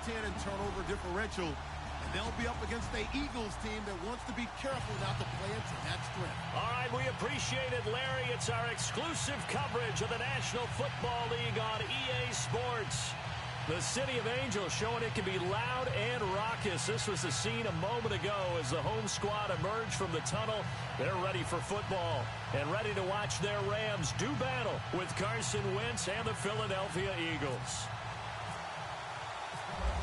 10 in turnover differential. And they'll be up against the Eagles team that wants to be careful not to play into that strength. All right, we appreciate it, Larry. It's our exclusive coverage of the National Football League on EA Sports. The City of Angels showing it can be loud and raucous. This was the scene a moment ago as the home squad emerged from the tunnel. They're ready for football and ready to watch their Rams do battle with Carson Wentz and the Philadelphia Eagles.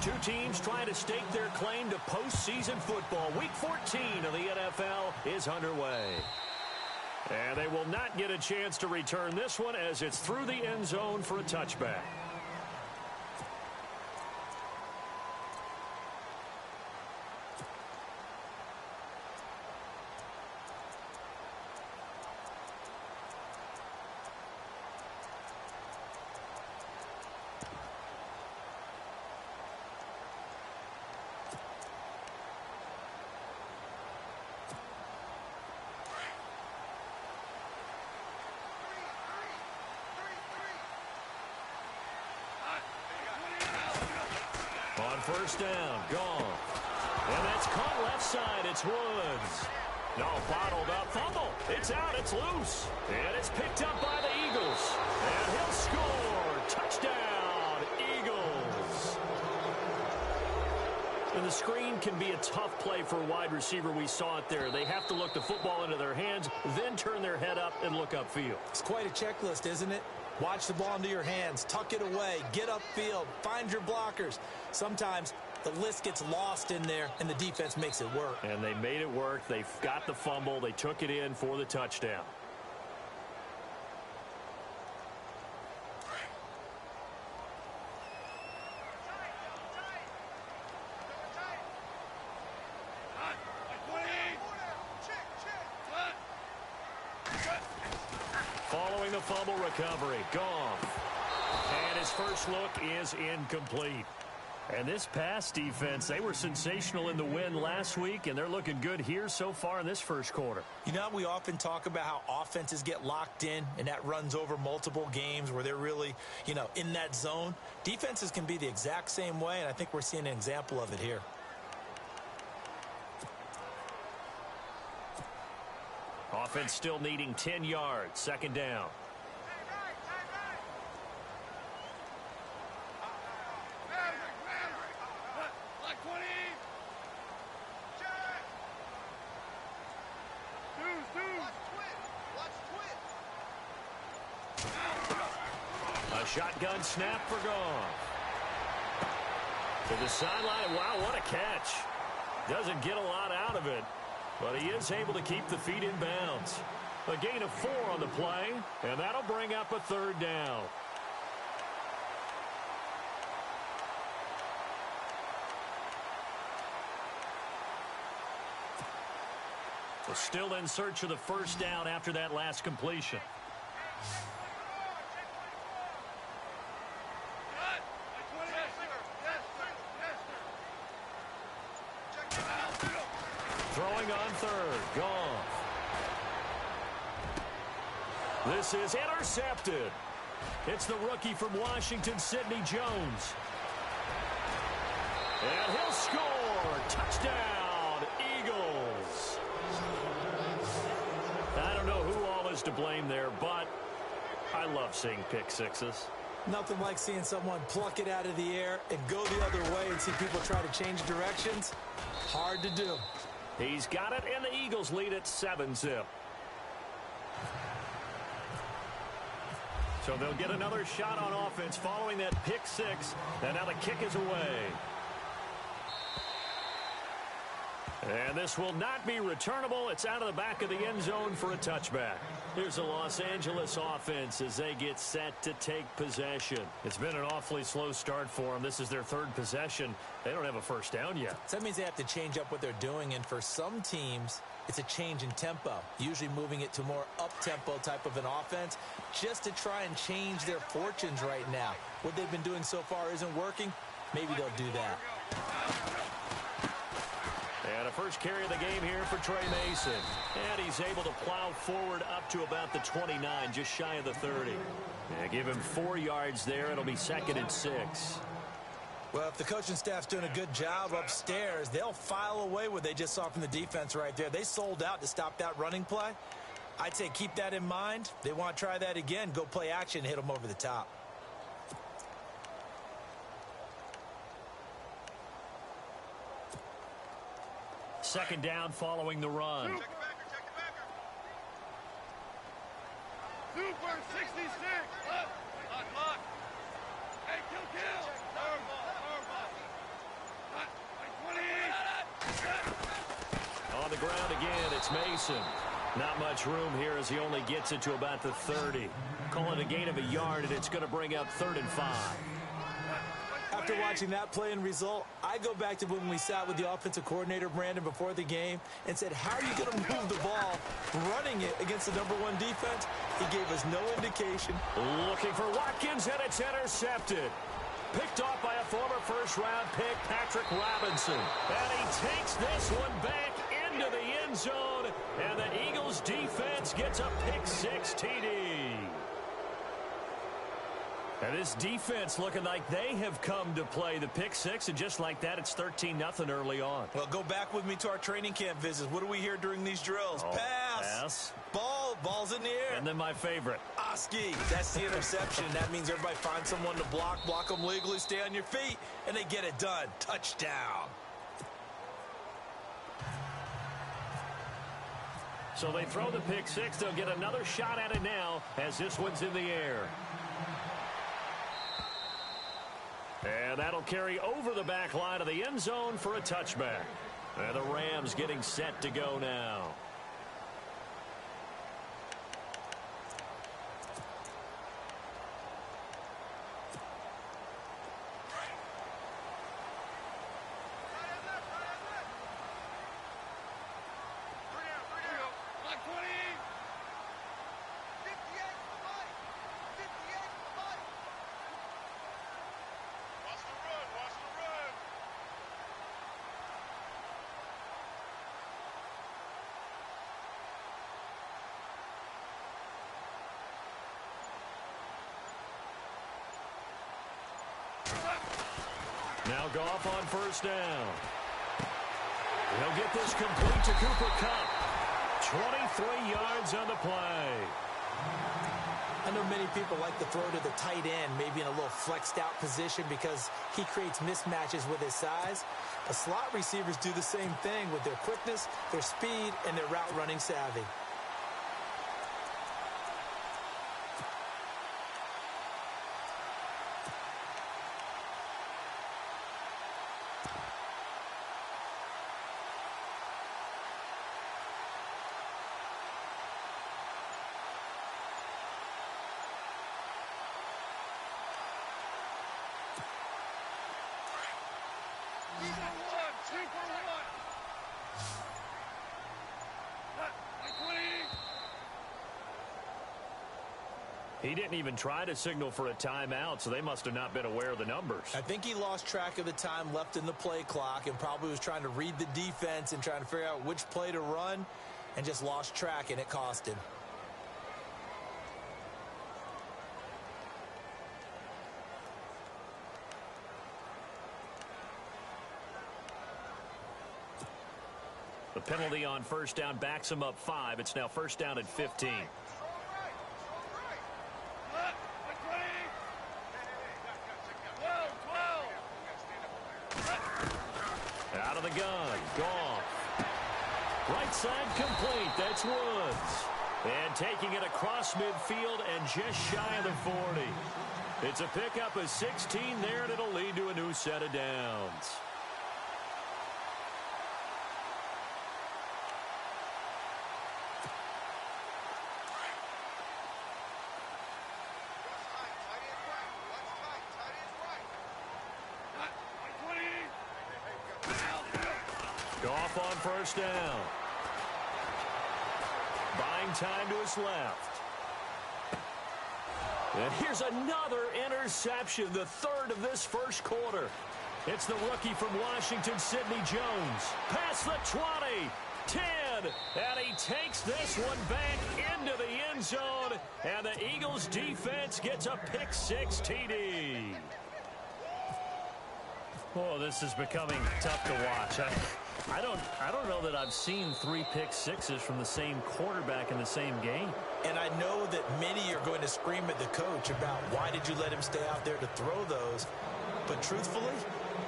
Two teams trying to stake their claim to postseason football. Week 14 of the NFL is underway. And they will not get a chance to return this one as it's through the end zone for a touchback. First down, gone. And that's caught left side. It's Woods. No, bottled up. Fumble. It's out. It's loose. And it's picked up by the Eagles. And he'll score. Touchdown, Eagles. And the screen can be a tough play for a wide receiver. We saw it there. They have to look the football into their hands, then turn their head up and look upfield. It's quite a checklist, isn't it? Watch the ball into your hands, tuck it away, get upfield, find your blockers. Sometimes the list gets lost in there, and the defense makes it work. And they made it work. They got the fumble. They took it in for the touchdown. Following the fumble recovery, Goff. And his first look is incomplete. And this pass defense, they were sensational in the win last week, and they're looking good here so far in this first quarter. You know, we often talk about how offenses get locked in, and that runs over multiple games where they're really, in that zone. Defenses can be the exact same way, and I think we're seeing an example of it here. Offense still needing 10 yards. Second down. A shotgun snap for Goff. To the sideline. Wow, what a catch. Doesn't get a lot out of it, but he is able to keep the feet in bounds. A gain of 4 on the play, and that'll bring up a third down. We're still in search of the first down after that last completion. Throwing on third. Goff. This is intercepted. It's the rookie from Washington, Sidney Jones. And he'll score. Touchdown, Eagles. I don't know who all is to blame there, but I love seeing pick sixes. Nothing like seeing someone pluck it out of the air and go the other way and see people try to change directions. Hard to do. He's got it, and the Eagles lead at 7-zip. So they'll get another shot on offense following that pick six. And now the kick is away. And this will not be returnable. It's out of the back of the end zone for a touchback. Here's the Los Angeles offense as they get set to take possession. It's been an awfully slow start for them. This is their third possession. They don't have a first down yet. So that means they have to change up what they're doing, and for some teams, it's a change in tempo, usually moving it to more up-tempo type of an offense just to try and change their fortunes right now. What they've been doing so far isn't working. Maybe they'll do that. And a first carry of the game here for Trey Mason. And he's able to plow forward up to about the 29, just shy of the 30. Yeah, give him 4 yards there. It'll be 2nd and 6. Well, if the coaching staff's doing a good job upstairs, they'll file away what they just saw from the defense right there. They sold out to stop that running play. I'd say keep that in mind. They want to try that again. Go play action, hit them over the top. Second down following the run. Super 66. Lock. Hey, kill. On the ground again, it's Mason. Not much room here as he only gets it to about the 30. Call it a gain of a yard, and it's going to bring up 3rd and 5. After watching that play and result, I go back to when we sat with the offensive coordinator, Brandon, before the game and said, how are you going to move the ball running it against the #1 defense? He gave us no indication. Looking for Watkins, and it's intercepted. Picked off by a former first-round pick, Patrick Robinson. And he takes this one back into the end zone, and the Eagles defense gets a pick-6 TD. And this defense looking like they have come to play the pick-6, and just like that, it's 13-0 early on. Well, go back with me to our training camp visits. What do we hear during these drills? Pass. Ball's in the air. And then my favorite. Oski. That's the interception. That means everybody finds someone to block them legally, stay on your feet, and they get it done. Touchdown. So they throw the pick-6. They'll get another shot at it now as this one's in the air. And that'll carry over the back line of the end zone for a touchback. And the Rams getting set to go now. Now Goff on first down. He'll get this complete to Cooper Kupp. 23 yards on the play. I know many people like to throw to the tight end, maybe in a little flexed out position because he creates mismatches with his size. The slot receivers do the same thing with their quickness, their speed, and their route running savvy. He didn't even try to signal for a timeout, so they must have not been aware of the numbers. I think he lost track of the time left in the play clock and probably was trying to read the defense and trying to figure out which play to run and just lost track, and it cost him. The penalty on first down backs him up 5. It's now first down at 15. Out of the gun. Goff. Right side complete. That's Woods. And taking it across midfield and just shy of the 40. It's a pickup of 16 there, and it'll lead to a new set of downs. Goff on first down. Buying time to his left. And here's another interception, the 3rd of this first quarter. It's the rookie from Washington, Sidney Jones. Past the 20, 10, and he takes this one back into the end zone, and the Eagles defense gets a pick-6 TD. Oh, this is becoming tough to watch. I don't know that I've seen 3 pick sixes from the same quarterback in the same game. And I know that many are going to scream at the coach about why did you let him stay out there to throw those. But truthfully,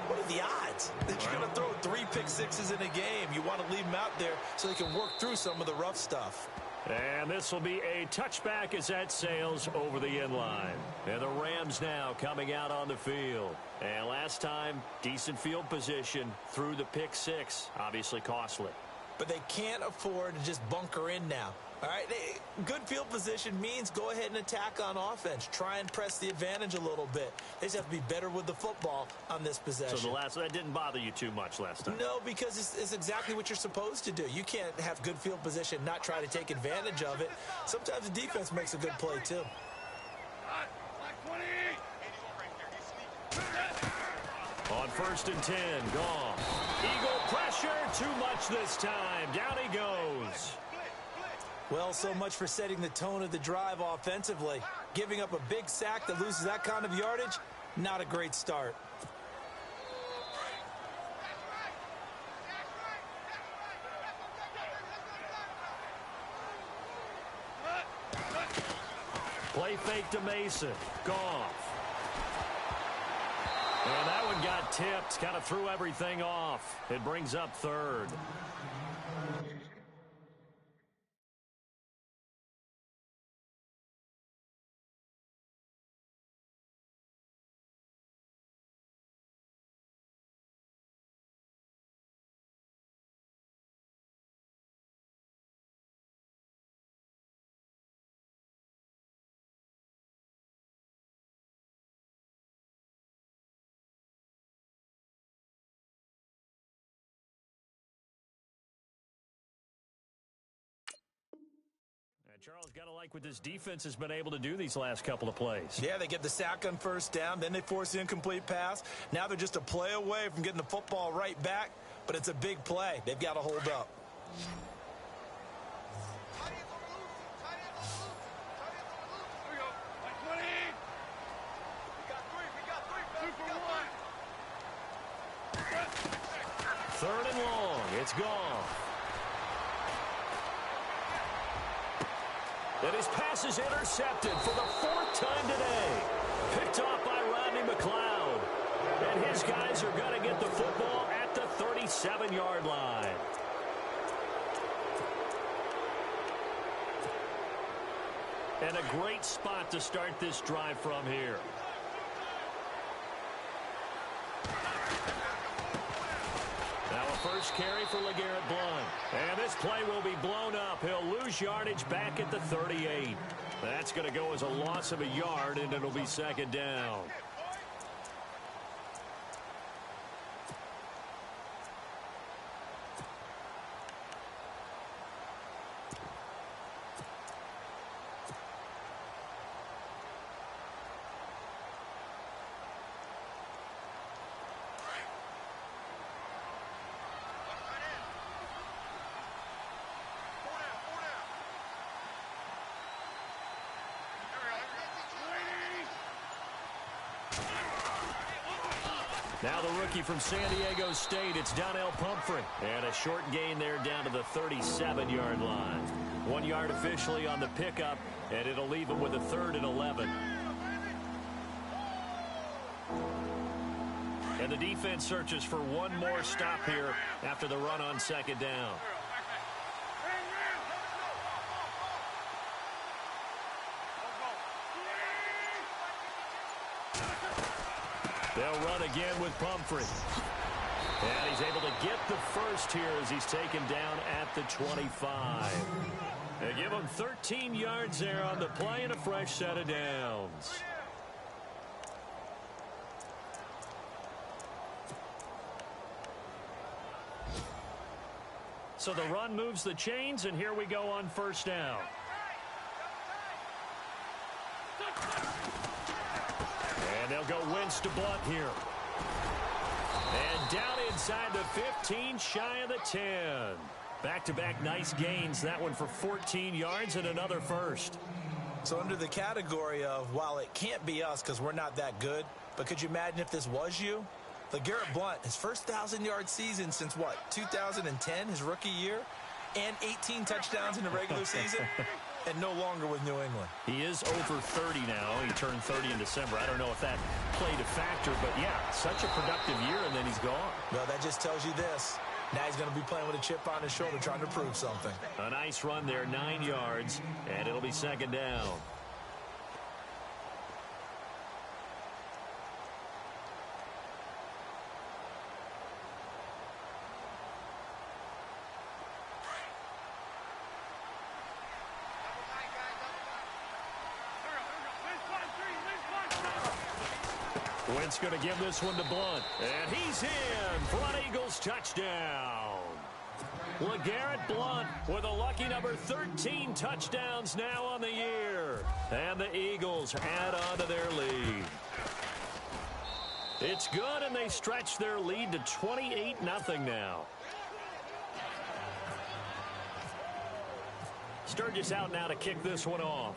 what are the odds that you're going to throw 3 pick sixes in a game? You want to leave them out there so they can work through some of the rough stuff. And this will be a touchback as that sails over the end line. And the Rams now coming out on the field. And last time, decent field position through the pick 6. Obviously costly. But they can't afford to just bunker in now. All right, good field position means go ahead and attack on offense. Try and press the advantage a little bit. They just have to be better with the football on this possession. So that didn't bother you too much last time? No, because it's exactly what you're supposed to do. You can't have good field position, not try to take advantage of it. Sometimes the defense makes a good play, too. On 1st and 10, Goff. Eagle pressure, too much this time. Down he goes. Well, so much for setting the tone of the drive offensively. Giving up a big sack that loses that kind of yardage, not a great start. Play fake to Mason. Goff. And that one got tipped. Kind of threw everything off. It brings up 3rd. Charles, got to like what this defense has been able to do these last couple of plays. Yeah, they get the sack on 1st down, then they force the incomplete pass. Now they're just a play away from getting the football right back, but it's a big play. They've got to hold up. Third and long. It's gone. And his pass is intercepted for the 4th time today. Picked off by Rodney McLeod. And his guys are going to get the football at the 37-yard line. And a great spot to start this drive from here. Now a first carry for LeGarrette Blount. And this play will be blown up. He'll lose yardage back at the 38. That's going to go as a loss of a yard, and it'll be 2nd down. Now the rookie from San Diego State, it's Donnell Pumphrey. And a short gain there down to the 37-yard line. 1 yard officially on the pickup, and it'll leave him with a 3rd and 11. And the defense searches for one more stop here after the run on 2nd down. They'll run again with Pumphrey. And he's able to get the first here as he's taken down at the 25. They give him 13 yards there on the play and a fresh set of downs. So the run moves the chains, and here we go on 1st down. And they'll go Wentz to Blount here. And down inside the 15, shy of the 10. Back-to-back nice gains. That one for 14 yards and another first. So under the category of, while it can't be us because we're not that good, but could you imagine if this was you? LeGarrette Blount, his first 1,000-yard season since, what, 2010, his rookie year? And 18 touchdowns in the regular season, and no longer with New England. He is over 30 now. He turned 30 in December. I don't know if that played a factor, but yeah, such a productive year, and then he's gone. Well, that just tells you this. Now he's going to be playing with a chip on his shoulder trying to prove something. A nice run there, 9 yards, and it'll be second down. Wentz going to give this one to Blount. And he's in for an Eagles touchdown. LeGarrette Blount with a lucky number 13 touchdowns now on the year. And the Eagles add on to their lead. It's good, and they stretch their lead to 28-0 now. Sturgis out now to kick this one off.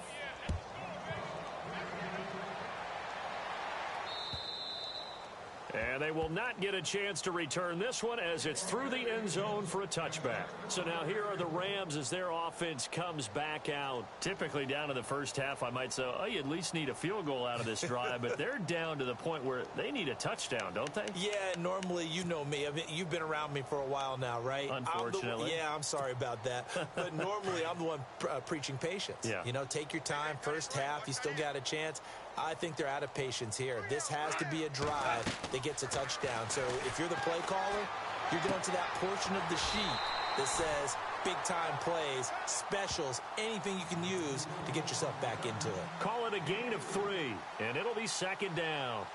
And they will not get a chance to return this one as it's through the end zone for a touchback. So now here are the Rams as their offense comes back out. Typically down in the first half, I might say, oh, you at least need a field goal out of this drive. But they're down to the point where they need a touchdown, don't they? Yeah, normally, you know me. I mean, you've been around me for a while now, right? Unfortunately. I'm sorry about that. But normally, I'm the one preaching patience. Yeah. You know, take your time. First half, you still got a chance. I think they're out of patience here. This has to be a drive that gets a touchdown. So if you're the play caller, you're going to that portion of the sheet that says big-time plays, specials, anything you can use to get yourself back into it. Call it a gain of 3, and it'll be second down.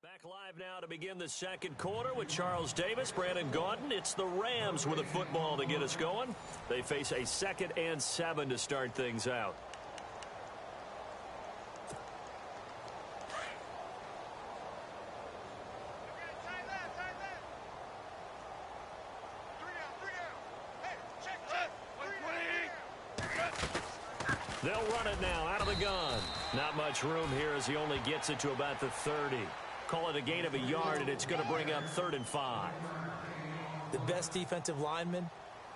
Back live now to begin the second quarter with Charles Davis, Brandon Gaudin. It's the Rams with a football to get us going. They face a 2nd and 7 to start things out. They'll run it now out of the gun. Not much room here as he only gets it to about the 30. Call it a gain of a yard, and it's going to bring up 3rd and 5. The best defensive linemen,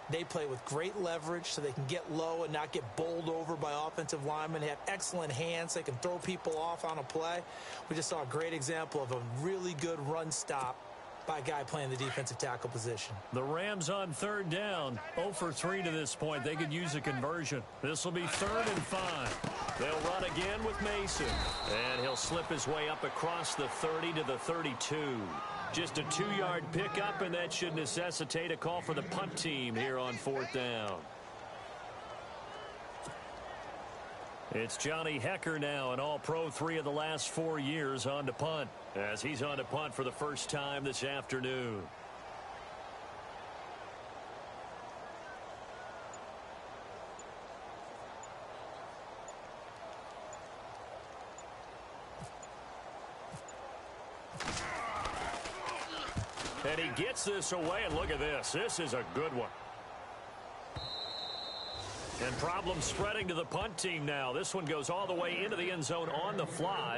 they play with great leverage so they can get low and not get bowled over by offensive linemen. They have excellent hands. They can throw people off on a play. We just saw a great example of a really good run stop by a guy playing the defensive tackle position. The Rams on 3rd down. 0 for 3 to this point. They could use a conversion. This will be 3rd and 5. They'll run again with Mason. And he'll slip his way up across the 30 to the 32. Just a 2-yard pickup, and that should necessitate a call for the punt team here on 4th down. It's Johnny Hecker now, an all-pro 3 of the last 4 years on to punt, as he's on to punt for the first time this afternoon. And he gets this away, and look at this. This is a good one. And problems spreading to the punt team now. This one goes all the way into the end zone on the fly.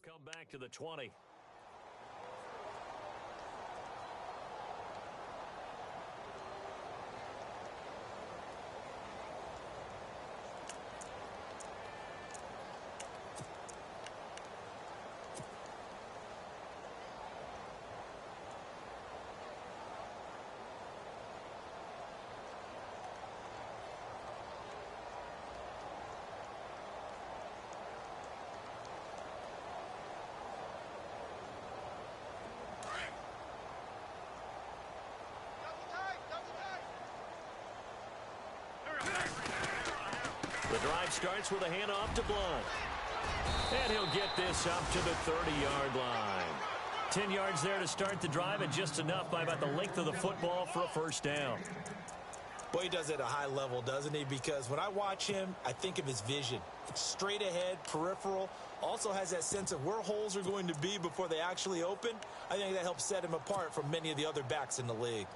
come back to the 20. The drive starts with a handoff to Blunt. And he'll get this up to the 30-yard line. 10 yards there to start the drive, and just enough by about the length of the football for a first down. Boy, he does it at a high level, doesn't he? Because when I watch him, I think of his vision. Straight ahead, peripheral. Also has that sense of where holes are going to be before they actually open. I think that helps set him apart from many of the other backs in the league.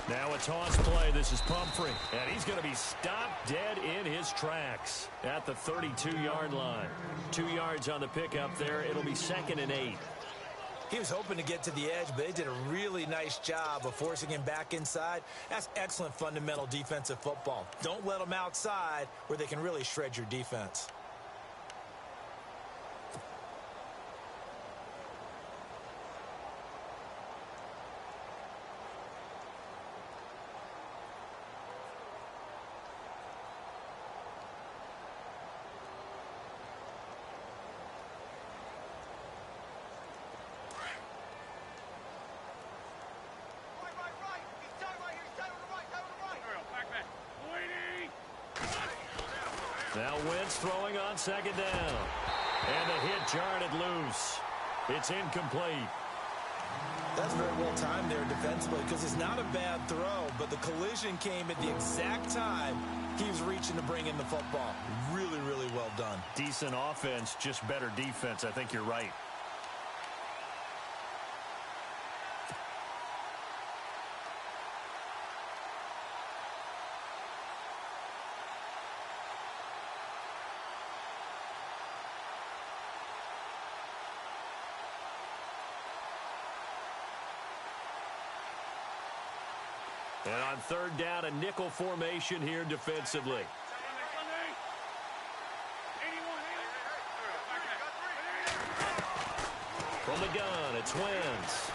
Now a toss play. This is Pumphrey. And he's going to be stopped dead in his tracks at the 32-yard line. 2 yards on the pickup there. It'll be 2nd and 8. He was hoping to get to the edge, but they did a really nice job of forcing him back inside. That's excellent fundamental defensive football. Don't let them outside where they can really shred your defense. Now Wentz throwing on 2nd down. And the hit jarred it loose. It's incomplete. That's very well timed there defensively because it's not a bad throw, but the collision came at the exact time he was reaching to bring in the football. Really, really well done. Decent offense, just better defense. I think you're right. And on 3rd down, a nickel formation here defensively. From the gun, it's Wentz.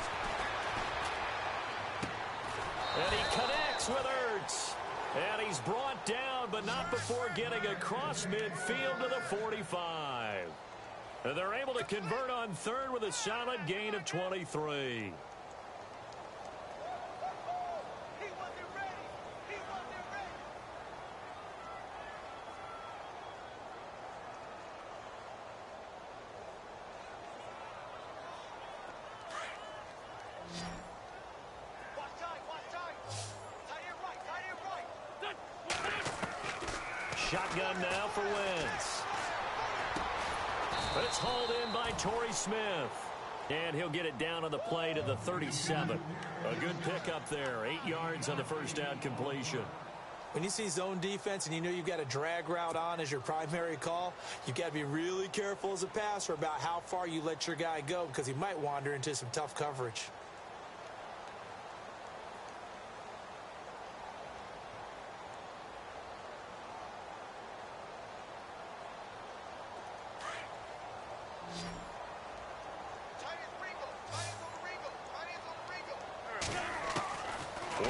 And he connects with Ertz. And he's brought down, but not before getting across midfield to the 45. And they're able to convert on 3rd with a solid gain of 23. Shotgun now for Wentz. But it's hauled in by Torrey Smith. And he'll get it down on the play to the 37. A good pickup there. 8 yards on the first down completion. When you see zone defense and you know you've got a drag route on as your primary call, you've got to be really careful as a passer about how far you let your guy go because he might wander into some tough coverage.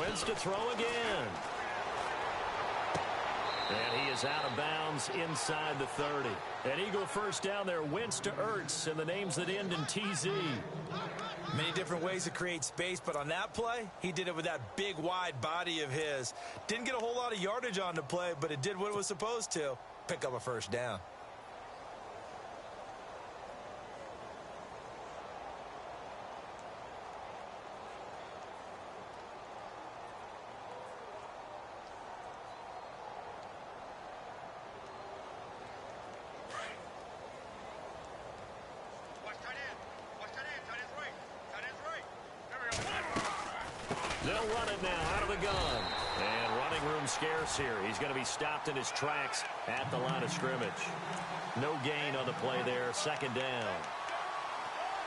Wentz to throw again. And he is out of bounds inside the 30. An Eagle first down there. Wentz to Ertz, and the names that end in TZ. Many different ways to create space, but on that play, he did it with that big, wide body of his. Didn't get a whole lot of yardage on the play, but it did what it was supposed to. Pick up a first down. run it now out of the gun. And running room scarce here. He's going to be stopped in his tracks at the line of scrimmage. No gain on the play there. Second down.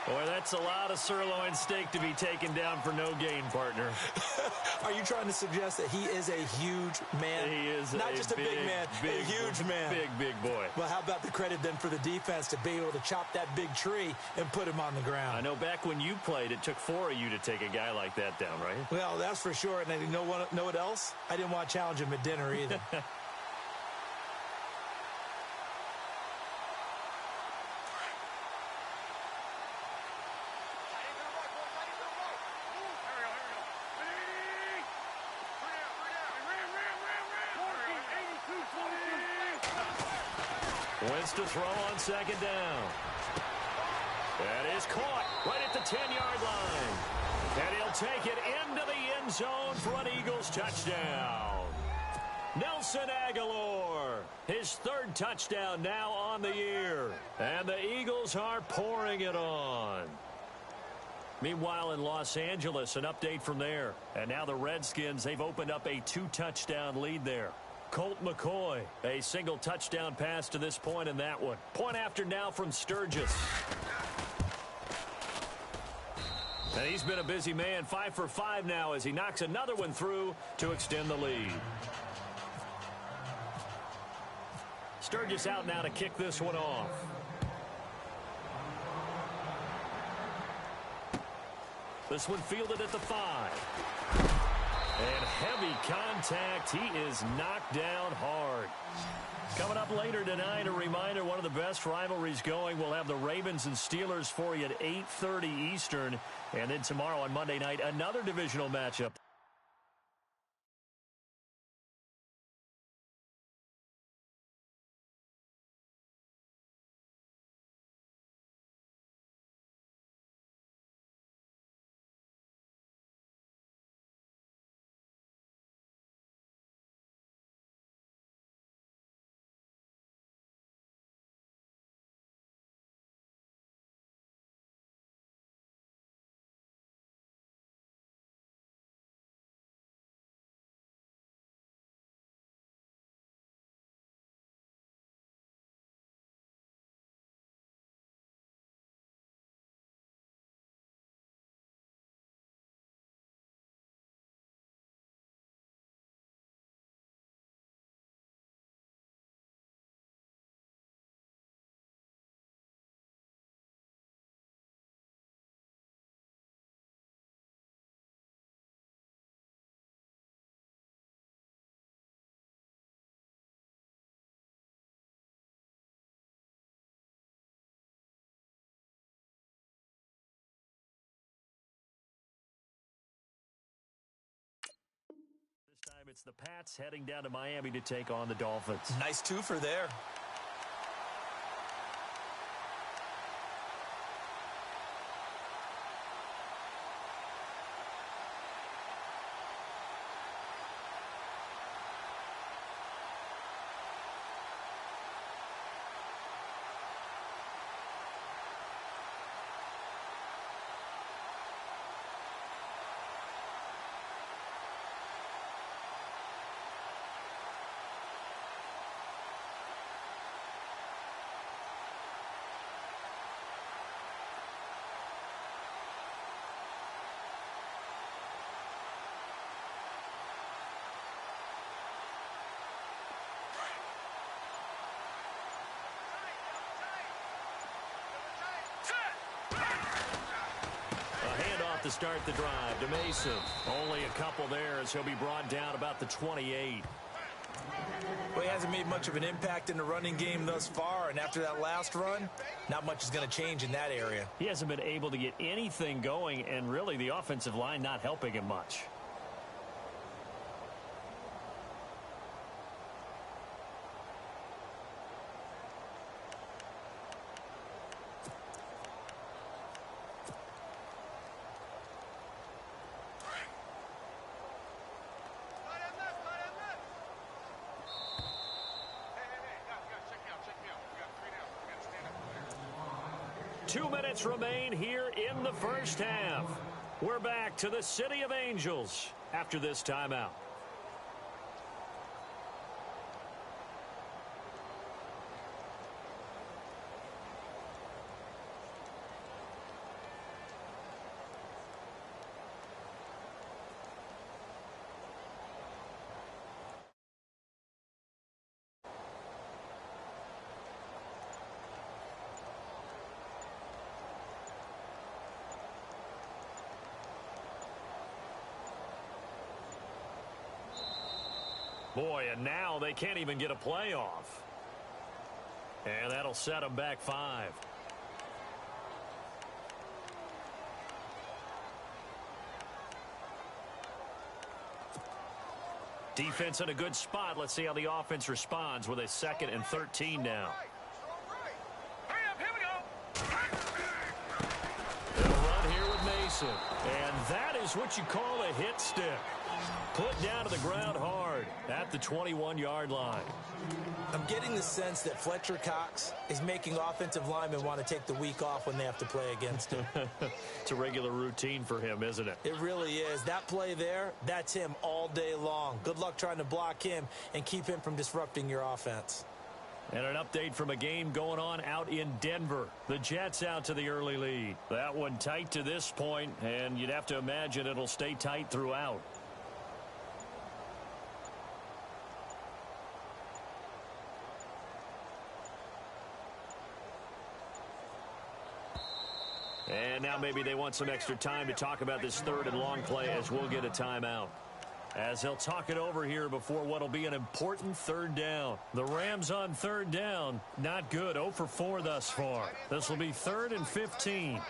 Boy, that's a lot of sirloin steak to be taken down for no gain, partner. Are you trying to suggest that he is a huge man? He is not just a big man, a huge man. Big boy. Well, how about the credit then for the defense to be able to chop that big tree and put him on the ground? I know back when you played, it took 4 of you to take a guy like that down, right? Well, that's for sure. And you know what else? I didn't want to challenge him at dinner either. Wins to throw on second down. That is caught right at the 10-yard line. And he'll take it into the end zone for an Eagles touchdown. Nelson Aguilar, his third touchdown now on the year. And the Eagles are pouring it on. Meanwhile, in Los Angeles, an update from there. And now the Redskins, they've opened up a 2-touchdown lead there. Colt McCoy, a single touchdown pass to this point in that one. Point after now from Sturgis. And he's been a busy man, 5 for 5 now as he knocks another one through to extend the lead. Sturgis out now to kick this one off. This one fielded at the 5. And heavy contact. He is knocked down hard. Coming up later tonight, a reminder, one of the best rivalries going. We'll have the Ravens and Steelers for you at 8:30 Eastern. And then tomorrow on Monday night, another divisional matchup. This time it's the Pats heading down to Miami to take on the Dolphins. Nice twofer there. To start the drive to Mason. Only a couple there as he'll be brought down about the 28. Well, he hasn't made much of an impact in the running game thus far, and after that last run, not much is going to change in that area. He hasn't been able to get anything going, and really the offensive line not helping him much. Remain here in the first half. We're back to the City of Angels after this timeout. Boy, and now they can't even get a playoff. And that'll set them back 5. Defense in a good spot. Let's see how the offense responds with a 2nd and 13 now. They'll run here with Mason. And that is what you call a hit stick. Put down to the ground hard at the 21-yard line. I'm getting the sense that Fletcher Cox is making offensive linemen want to take the week off when they have to play against him. It's a regular routine for him, isn't it? It really is. That play there, that's him all day long. Good luck trying to block him and keep him from disrupting your offense. And an update from a game going on out in Denver. The Jets out to the early lead. That one tight to this point, and you'd have to imagine it'll stay tight throughout. And now maybe they want some extra time to talk about this 3rd and long play as we'll get a timeout. As they'll talk it over here before what will be an important 3rd down. The Rams on 3rd down, not good. 0 for 4 thus far. This will be 3rd and 15.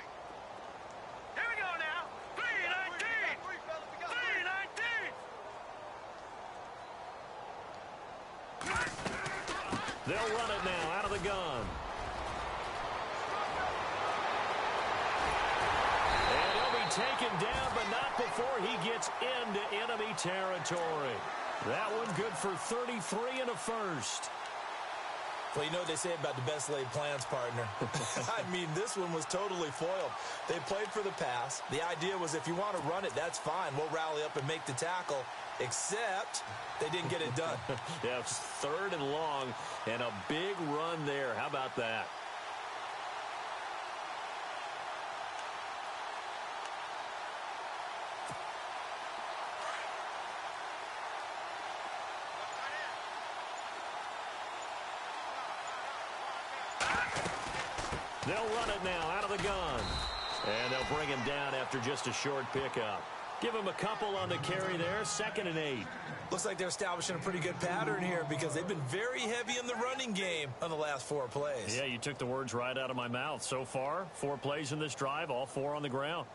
They'll run it now out of the gun. And he'll be taken down, but not before he gets into enemy territory. That one good for 33 and a first. Well, you know what they say about the best laid plans, partner. I mean, this one was totally foiled. They played for the pass. The idea was if you want to run it, that's fine. We'll rally up and make the tackle. Except they didn't get it done. Yeah, 3rd and long and a big run there. How about that? They'll run it now out of the gun. And they'll bring him down after just a short pickup. Give him a couple on the carry there. 2nd and 8. Looks like they're establishing a pretty good pattern here because they've been very heavy in the running game on the last 4 plays. Yeah, you took the words right out of my mouth. So far, 4 plays in this drive, all 4 on the ground.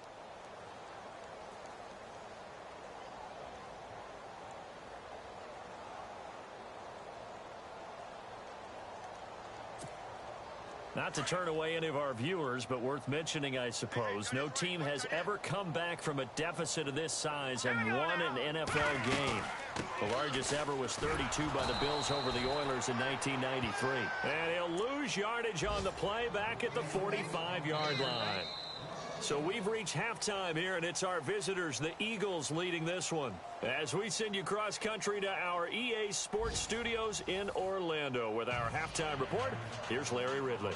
Not to turn away any of our viewers, but worth mentioning, I suppose, no team has ever come back from a deficit of this size and won an NFL game. The largest ever was 32 by the Bills over the Oilers in 1993. And he'll lose yardage on the play back at the 45-yard line. So we've reached halftime here, and it's our visitors, the Eagles, leading this one. As we send you cross-country to our EA Sports Studios in Orlando with our halftime report, here's Larry Ridley.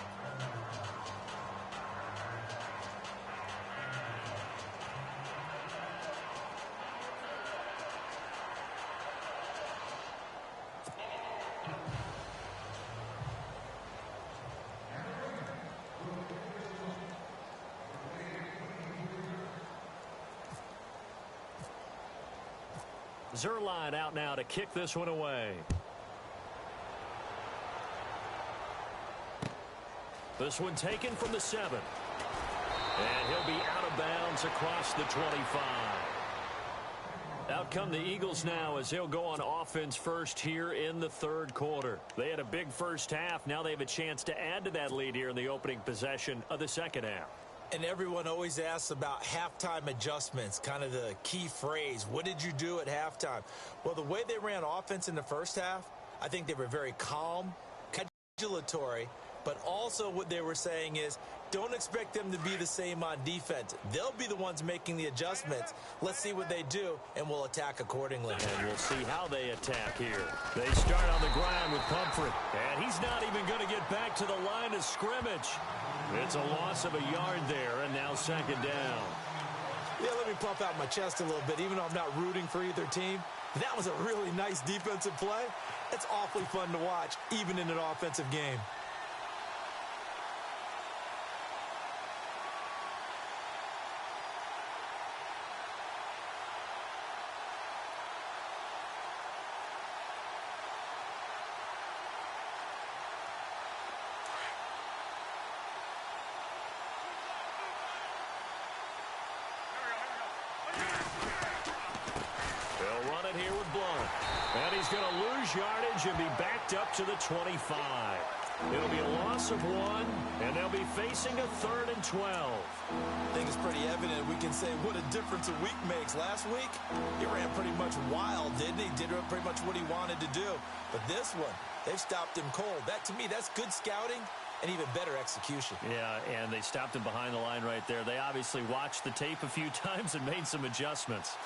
Zerline out now to kick this one away. This one taken from the 7. And he'll be out of bounds across the 25. Out come the Eagles now as they'll go on offense first here in the 3rd quarter. They had a big first half. Now they have a chance to add to that lead here in the opening possession of the 2nd half. And everyone always asks about halftime adjustments, kind of the key phrase. What did you do at halftime? Well, the way they ran offense in the first half, I think they were very calm, congratulatory, but also what they were saying is Don't expect them to be the same on defense. They'll be the ones making the adjustments. Let's see what they do, and we'll attack accordingly. And we'll see how they attack here. They start on the ground with Pumphrey. And he's not even going to get back to the line of scrimmage. It's a loss of a yard there, and now second down. Yeah, let me puff out my chest a little bit, even though I'm not rooting for either team. That was a really nice defensive play. It's awfully fun to watch, even in an offensive game. Here with Blunt. And he's going to lose yardage and be backed up to the 25. It'll be a loss of 1, and they'll be facing a 3rd and 12. I think it's pretty evident. We can say what a difference a week makes. Last week, he ran pretty much wild, didn't he? Did pretty much what he wanted to do. But this one, they've stopped him cold. That, to me, that's good scouting and even better execution. Yeah, and they stopped him behind the line right there. They obviously watched the tape a few times and made some adjustments.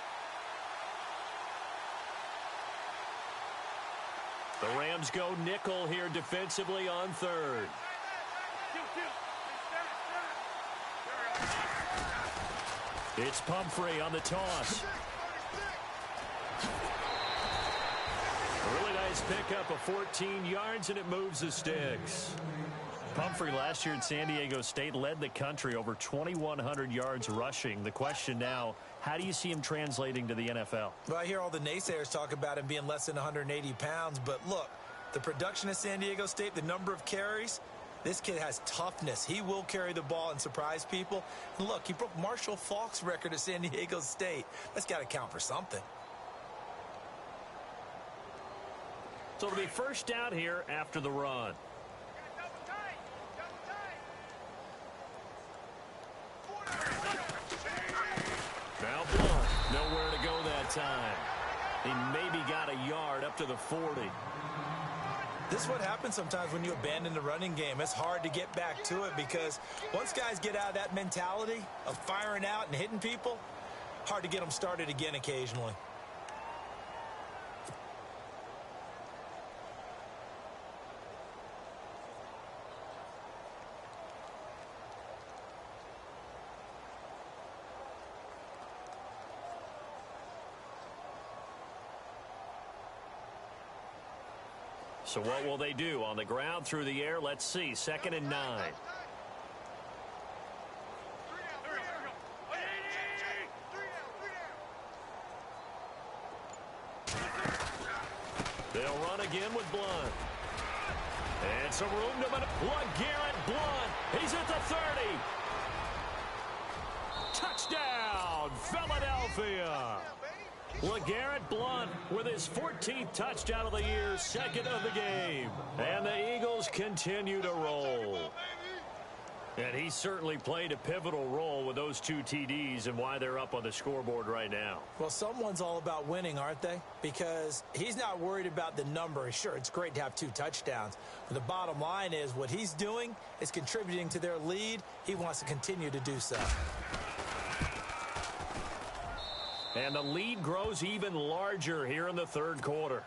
The Rams go nickel here defensively on 3rd. It's Pumphrey on the toss. A really nice pickup of 14 yards, and it moves the sticks. Pumphrey last year at San Diego State led the country over 2,100 yards rushing. The question now, how do you see him translating to the NFL? Well, I hear all the naysayers talk about him being less than 180 pounds, but look, the production at San Diego State, the number of carries, this kid has toughness. He will carry the ball and surprise people. And look, he broke Marshall Faulk's record at San Diego State. That's got to count for something. So it'll be first down here after the run. Now Blunt, nowhere to go that time. He maybe got a yard up to the 40. This is what happens sometimes when you abandon the running game. It's hard to get back to it because once guys get out of that mentality of firing out and hitting people, hard to get them started again occasionally. So what will they do? On the ground, through the air, let's see. 2nd and 9. They'll run again with Blunt. And some room to LeGarrette Blunt. He's at the 30. Touchdown, Philadelphia. LeGarrette Blunt with his 14th touchdown of the year, 2nd of the game. And the Eagles continue to roll. And he certainly played a pivotal role with those 2 TDs and why they're up on the scoreboard right now. Well, someone's all about winning, aren't they? Because he's not worried about the number. Sure, it's great to have 2 touchdowns. But the bottom line is what he's doing is contributing to their lead. He wants to continue to do so. And the lead grows even larger here in the 3rd quarter.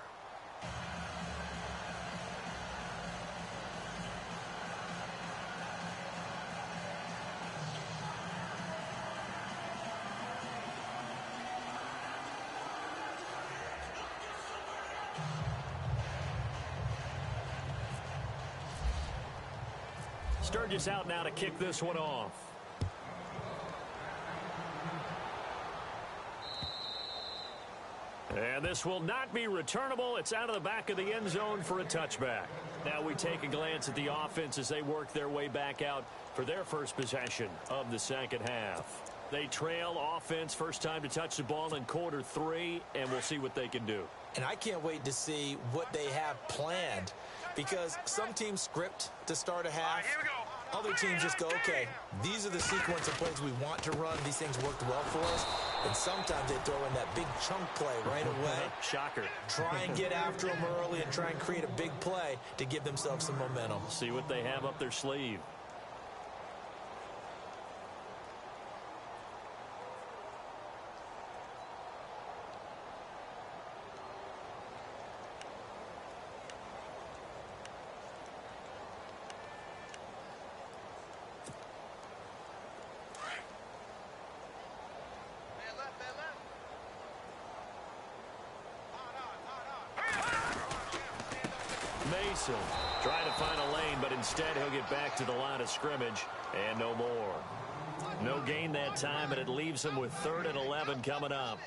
Sturgis out now to kick this one off. And this will not be returnable. It's out of the back of the end zone for a touchback. Now we take a glance at the offense as they work their way back out for their first possession of the second half. They trail offense, first time to touch the ball in quarter 3, and we'll see what they can do. And I can't wait to see what they have planned because some teams script to start a half. Other teams just go, okay, these are the sequence of plays we want to run. These things worked well for us. And sometimes they throw in that big chunk play right away. Shocker. Try and get after them early and try and create a big play to give themselves some momentum. See what they have up their sleeve. Mason trying to find a lane, but instead he'll get back to the line of scrimmage and no more. No gain that time, and it leaves him with 3rd and 11 coming up.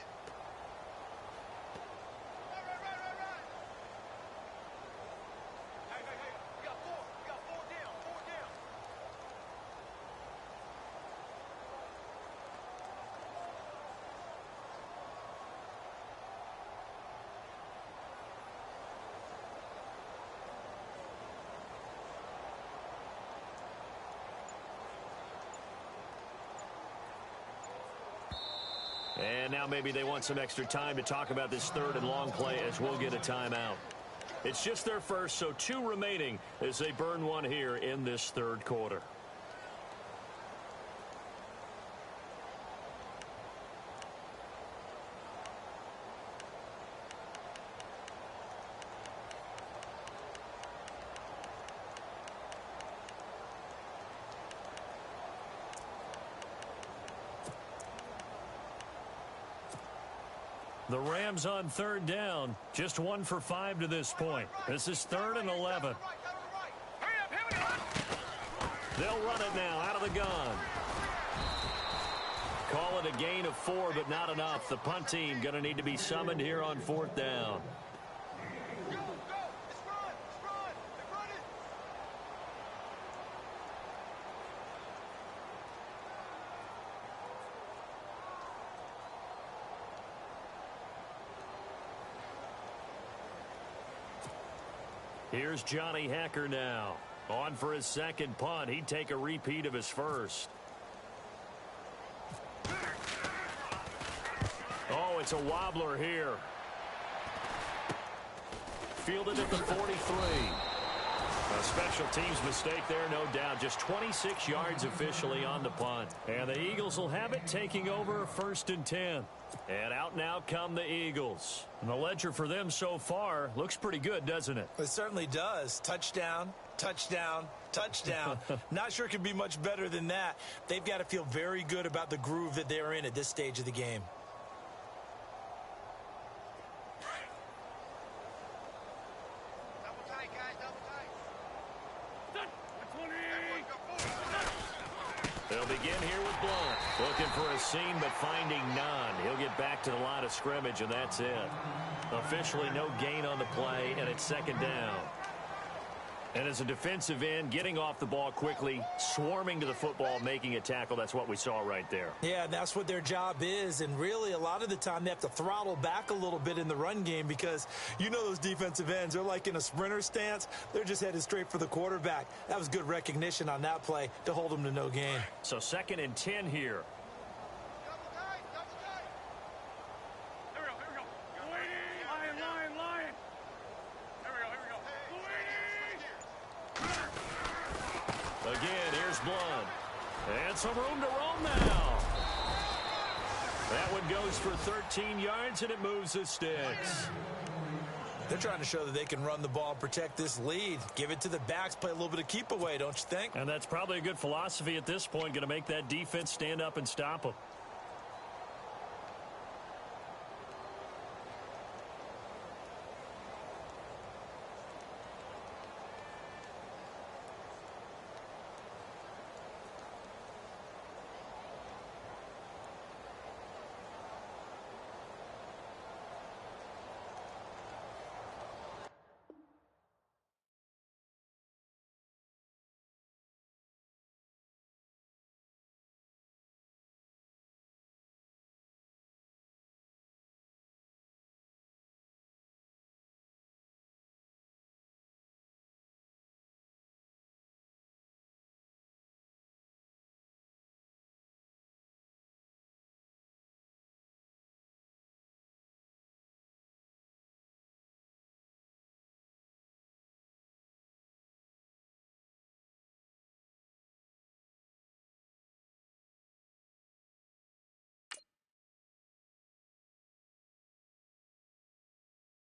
And now maybe they want some extra time to talk about this 3rd and long play as we'll get a timeout. It's just their first, so 2 remaining as they burn one here in this 3rd quarter. The Rams on 3rd down, just 1 for 5 to this point. This is 3rd and 11. They'll run it now out of the gun. Call it a gain of 4, but not enough. The punt team going to need to be summoned here on 4th down. Here's Johnny Hacker now. On for his 2nd punt. He'd take a repeat of his first. Oh, it's a wobbler here. Fielded at the 43. A special teams mistake there, no doubt. Just 26 yards officially on the punt. And the Eagles will have it, taking over 1st and 10. And out now come the Eagles. And the ledger for them so far looks pretty good, doesn't it? It certainly does. Touchdown, touchdown, touchdown. Not sure it could be much better than that. They've got to feel very good about the groove that they're in at this stage of the game. They'll begin here with Blunt. Looking for a seam, but finding none. He'll get back to the line of scrimmage, and that's it. Officially no gain on the play, and it's 2nd down. And as a defensive end, getting off the ball quickly, swarming to the football, making a tackle, that's what we saw right there. Yeah, that's what their job is, and really a lot of the time they have to throttle back a little bit in the run game because you know those defensive ends, they're like in a sprinter stance. They're just headed straight for the quarterback. That was good recognition on that play to hold them to no gain. So 2nd and 10 here. Again, here's Blunt. And some room to roam now. That one goes for 13 yards, and it moves the sticks. They're trying to show that they can run the ball and protect this lead. Give it to the backs, play a little bit of keep away, don't you think? And that's probably a good philosophy at this point, going to make that defense stand up and stop them.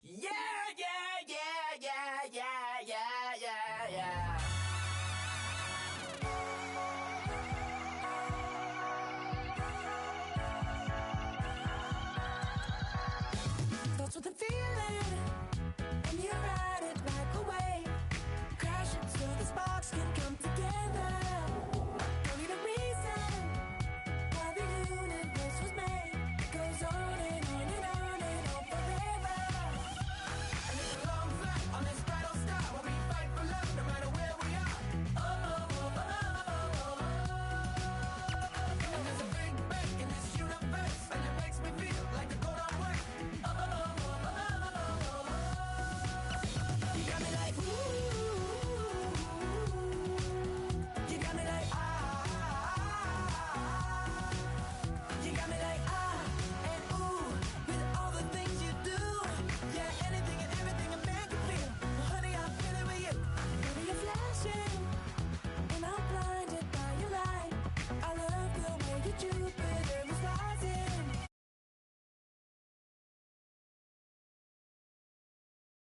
Yeah, yeah!